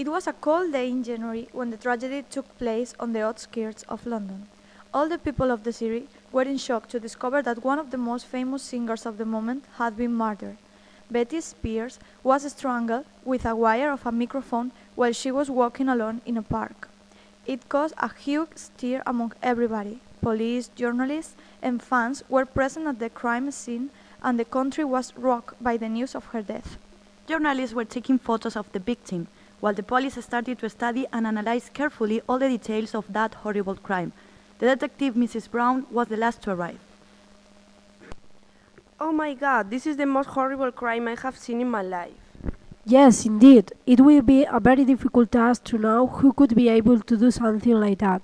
It was a cold day in January when the tragedy took place on the outskirts of London. All the people of the city were in shock to discover that one of the most famous singers of the moment had been murdered. Betty Spears was strangled with a wire of a microphone while she was walking alone in a park. It caused a huge stir among everybody. Police, journalists, and fans were present at the crime scene, and the country was rocked by the news of her death. Journalists were taking photos of the victim, while the police started to study and analyze carefully all the details of that horrible crime. The detective, Mrs. Brown, was the last to arrive. Oh my God, this is the most horrible crime I have seen in my life. Yes, indeed. It will be a very difficult task to know who could be able to do something like that.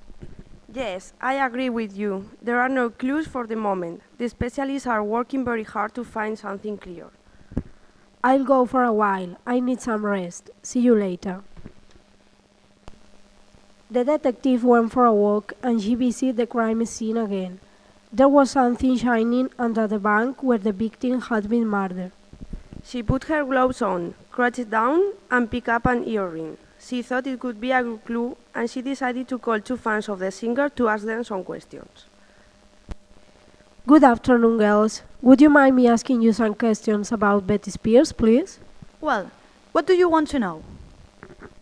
Yes, I agree with you. There are no clues for the moment. The specialists are working very hard to find something clear. I'll go for a while. I need some rest. See you later. The detective went for a walk and she visited the crime scene again. There was something shining under the bank where the victim had been murdered. She put her gloves on, crouched down, and picked up an earring. She thought it could be a good clue, and she decided to call two fans of the singer to ask them some questions. Good afternoon, girls. Would you mind me asking you some questions about Betty Spears, please? Well, what do you want to know?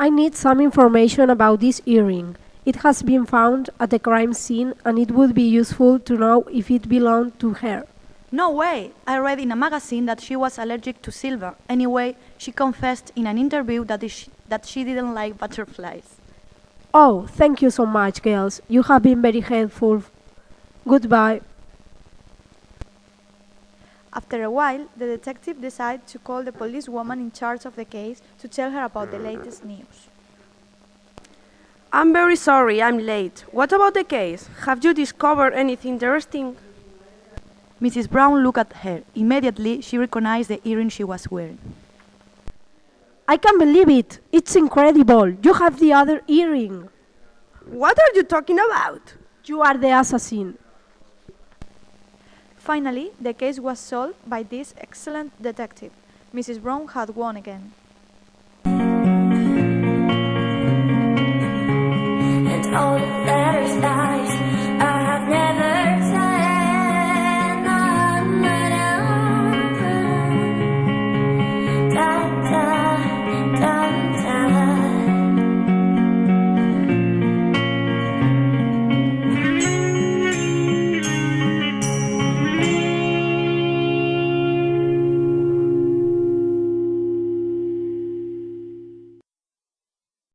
I need some information about this earring. It has been found at the crime scene and it would be useful to know if it belonged to her. No way! I read in a magazine that she was allergic to silver. Anyway, she confessed in an interview that she didn't like butterflies. Oh, thank you so much, girls. You have been very helpful. Goodbye. After a while, the detective decided to call the policewoman in charge of the case to tell her about the latest news. I'm very sorry, I'm late. What about the case? Have you discovered anything interesting? Mrs. Brown looked at her. Immediately, she recognized the earring she was wearing. I can't believe it. It's incredible. You have the other earring. What are you talking about? You are the assassin. Finally, the case was solved by this excellent detective. Mrs. Brown had won again.